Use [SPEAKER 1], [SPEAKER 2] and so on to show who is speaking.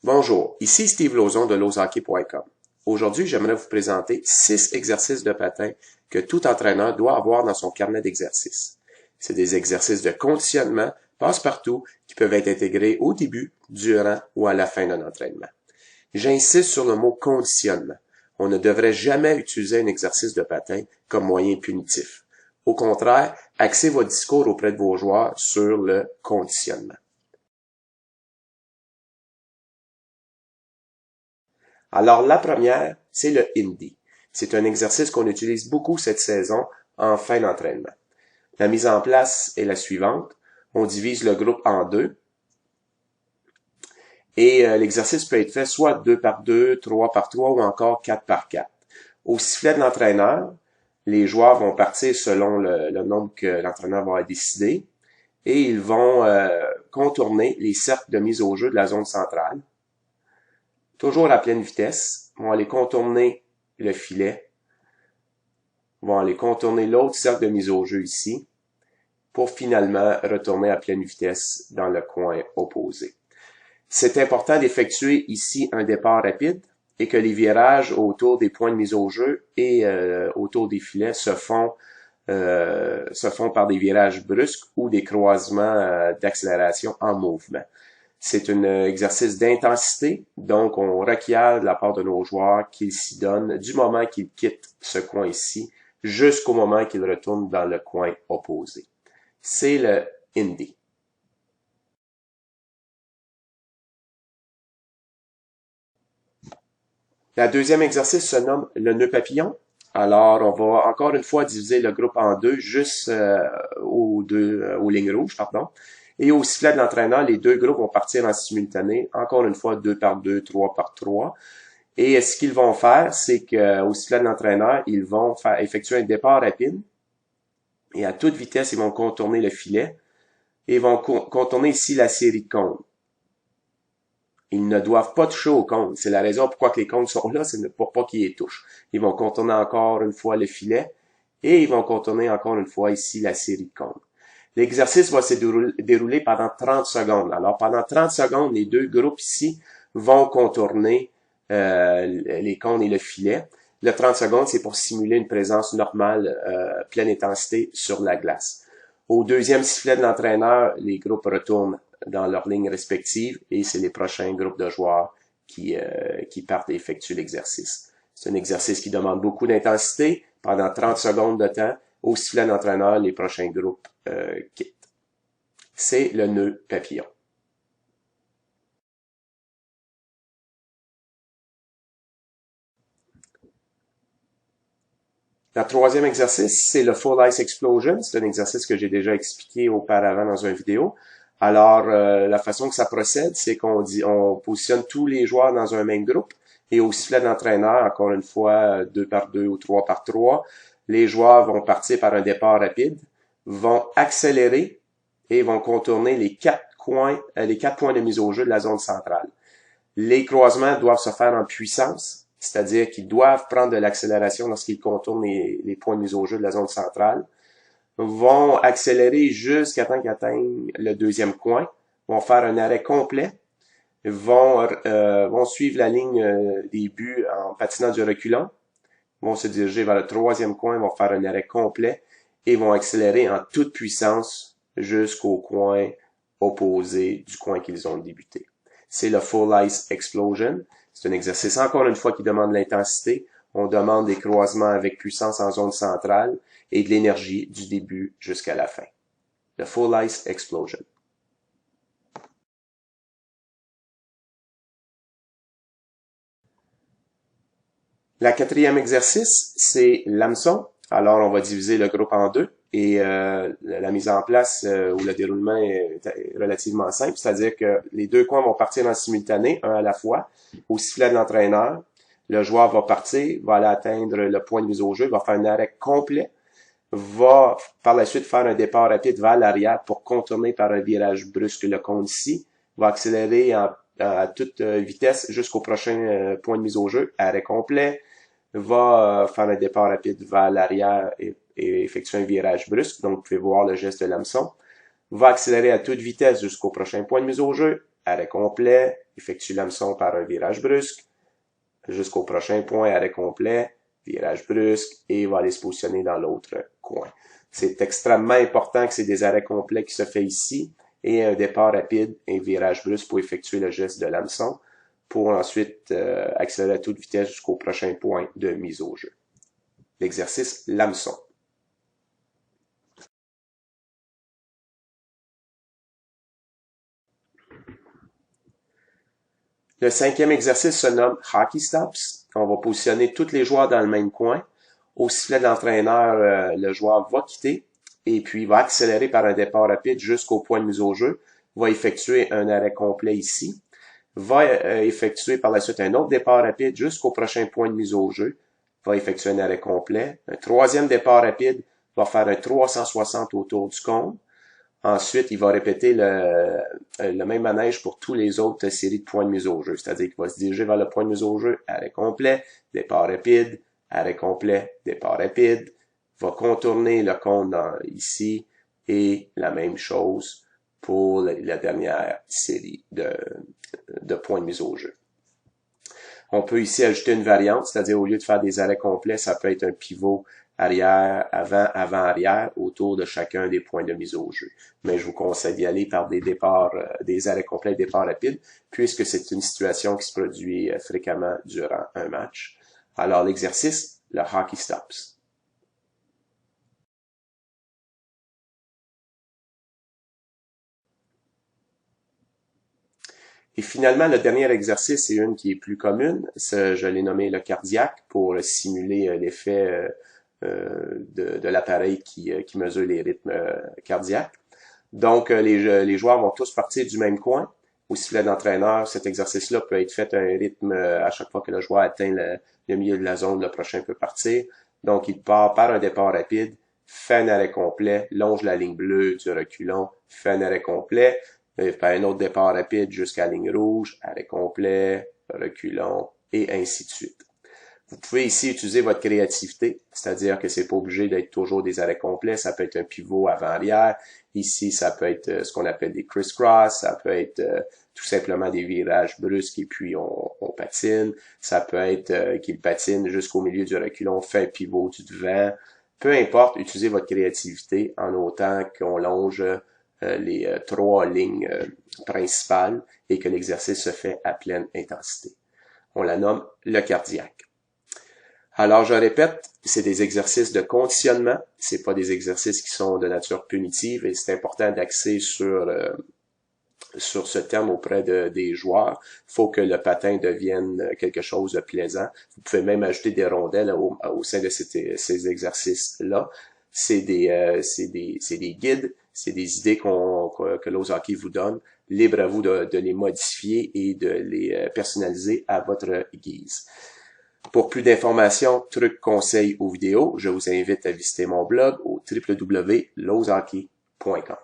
[SPEAKER 1] Bonjour, ici Steve Lauzon de lozhockey.com. Aujourd'hui, j'aimerais vous présenter 6 exercices de patin que tout entraîneur doit avoir dans son carnet d'exercices. C'est des exercices de conditionnement passe-partout qui peuvent être intégrés au début, durant ou à la fin d'un entraînement. J'insiste sur le mot conditionnement. On ne devrait jamais utiliser un exercice de patin comme moyen punitif. Au contraire, axez votre discours auprès de vos joueurs sur le conditionnement. Alors, la première, c'est le Indie. C'est un exercice qu'on utilise beaucoup cette saison en fin d'entraînement. La mise en place est la suivante. On divise le groupe en deux. Et l'exercice peut être fait soit 2 par 2, 3 par 3 ou encore 4 par 4. Au sifflet de l'entraîneur, les joueurs vont partir selon le nombre que l'entraîneur va décider et ils vont contourner les cercles de mise au jeu de la zone centrale. Toujours à pleine vitesse, vont aller contourner le filet, vont aller contourner l'autre cercle de mise au jeu ici, pour finalement retourner à pleine vitesse dans le coin opposé. C'est important d'effectuer ici un départ rapide et que les virages autour des points de mise au jeu et autour des filets se font par des virages brusques ou des croisements d'accélération en mouvement. C'est un exercice d'intensité, donc on requiert de la part de nos joueurs qu'ils s'y donnent du moment qu'ils quittent ce coin-ci jusqu'au moment qu'ils retournent dans le coin opposé. C'est le Indie. La deuxième exercice se nomme le nœud papillon. Alors, on va encore une fois diviser le groupe en deux, juste aux lignes rouges, pardon. Et au sifflet de l'entraîneur, les deux groupes vont partir en simultané, encore une fois 2 par 2, 3 par 3. Et ce qu'ils vont faire, c'est qu'au sifflet de l'entraîneur, ils vont effectuer un départ rapide. Et à toute vitesse, ils vont contourner le filet. Et ils vont contourner ici la série de cônes. Ils ne doivent pas toucher aux cônes. C'est la raison pourquoi que les cônes sont là, c'est pour pas qu'ils les touchent. Ils vont contourner encore une fois le filet. Et ils vont contourner encore une fois ici la série de cônes. L'exercice va se dérouler pendant 30 secondes. Alors, pendant 30 secondes, les deux groupes ici vont contourner les cônes et le filet. Le 30 secondes, c'est pour simuler une présence normale, pleine intensité sur la glace. Au deuxième sifflet de l'entraîneur, les groupes retournent dans leurs lignes respectives et c'est les prochains groupes de joueurs qui partent et effectuent l'exercice. C'est un exercice qui demande beaucoup d'intensité pendant 30 secondes de temps. Au sifflet d'entraîneur, les prochains groupes quittent. C'est le nœud papillon. Le troisième exercice, c'est le Full Ice Explosion. C'est un exercice que j'ai déjà expliqué auparavant dans une vidéo. Alors, la façon que ça procède, c'est on positionne tous les joueurs dans un même groupe et au sifflet d'entraîneur, encore une fois, 2 par 2 ou 3 par 3, les joueurs vont partir par un départ rapide, vont accélérer et vont contourner les 4 points de mise au jeu de la zone centrale. Les croisements doivent se faire en puissance, c'est-à-dire qu'ils doivent prendre de l'accélération lorsqu'ils contournent les points de mise au jeu de la zone centrale, vont accélérer jusqu'à temps qu'ils atteignent le deuxième coin, vont faire un arrêt complet, vont suivre la ligne des buts en patinant du reculant, vont se diriger vers le troisième coin, vont faire un arrêt complet et vont accélérer en toute puissance jusqu'au coin opposé du coin qu'ils ont débuté. C'est le Full Ice Explosion. C'est un exercice, encore une fois, qui demande l'intensité. On demande des croisements avec puissance en zone centrale et de l'énergie du début jusqu'à la fin. Le Full Ice Explosion. La quatrième exercice, c'est l'hameçon. Alors, on va diviser le groupe en deux et la mise en place ou le déroulement est relativement simple, c'est-à-dire que les deux coins vont partir en simultané, un à la fois, au sifflet de l'entraîneur. Le joueur va partir, va aller atteindre le point de mise au jeu, va faire un arrêt complet, va par la suite faire un départ rapide vers l'arrière pour contourner par un virage brusque le cône ici, va accélérer à toute vitesse jusqu'au prochain point de mise au jeu, arrêt complet, va faire un départ rapide vers l'arrière et effectuer un virage brusque, donc vous pouvez voir le geste de l'hameçon, va accélérer à toute vitesse jusqu'au prochain point de mise au jeu, arrêt complet, effectue l'hameçon par un virage brusque, jusqu'au prochain point, arrêt complet, virage brusque, et il va aller se positionner dans l'autre coin. C'est extrêmement important que c'est des arrêts complets qui se fait ici, et un départ rapide et un virage brusque pour effectuer le geste de l'hameçon, pour ensuite accélérer à toute vitesse jusqu'au prochain point de mise au jeu. L'exercice l'hameçon. Le cinquième exercice se nomme Hockey Stops. On va positionner tous les joueurs dans le même coin. Au sifflet de l'entraîneur, le joueur va quitter et puis va accélérer par un départ rapide jusqu'au point de mise au jeu, va effectuer un arrêt complet ici, va effectuer par la suite un autre départ rapide jusqu'au prochain point de mise au jeu, va effectuer un arrêt complet, un troisième départ rapide, va faire un 360 autour du cône. Ensuite, il va répéter le même manège pour tous les autres séries de points de mise au jeu. C'est-à-dire qu'il va se diriger vers le point de mise au jeu, arrêt complet, départ rapide, arrêt complet, départ rapide, va contourner le cône ici, et la même chose pour la dernière série de points de mise au jeu. On peut ici ajouter une variante, c'est-à-dire au lieu de faire des arrêts complets, ça peut être un pivot arrière, avant, avant-arrière, autour de chacun des points de mise au jeu. Mais je vous conseille d'y aller par des départs, des arrêts complets, départs rapides, puisque c'est une situation qui se produit fréquemment durant un match. Alors, l'exercice, le Hockey Stops. Et finalement, le dernier exercice, c'est une qui est plus commune. Je l'ai nommé le cardiaque pour simuler l'effet de l'appareil qui mesure les rythmes cardiaques. Donc, les joueurs vont tous partir du même coin. Au sifflet d'entraîneur, cet exercice-là peut être fait à un rythme à chaque fois que le joueur atteint le milieu de la zone, le prochain peut partir. Donc, il part par un départ rapide, fait un arrêt complet, longe la ligne bleue du reculon, fait un arrêt complet, fait un autre départ rapide jusqu'à la ligne rouge, arrêt complet, reculon, et ainsi de suite. Vous pouvez ici utiliser votre créativité, c'est-à-dire que c'est pas obligé d'être toujours des arrêts complets, ça peut être un pivot avant-arrière, ici ça peut être ce qu'on appelle des criss-cross, ça peut être tout simplement des virages brusques et puis on patine, ça peut être qu'il patine jusqu'au milieu du reculon, fait un pivot du devant, peu importe, utilisez votre créativité en autant qu'on longe les trois lignes principales et que l'exercice se fait à pleine intensité. On la nomme le cardiaque. Alors, je répète, c'est des exercices de conditionnement, c'est pas des exercices qui sont de nature punitive et c'est important d'axer sur ce terme auprès des joueurs. Il faut que le patin devienne quelque chose de plaisant. Vous pouvez même ajouter des rondelles au sein de ces exercices-là. C'est des guides, c'est des idées que l'Ose Hockey vous donne. Libre à vous de les modifier et de les personnaliser à votre guise. Pour plus d'informations, trucs, conseils ou vidéos, je vous invite à visiter mon blog au www.losehockey.com.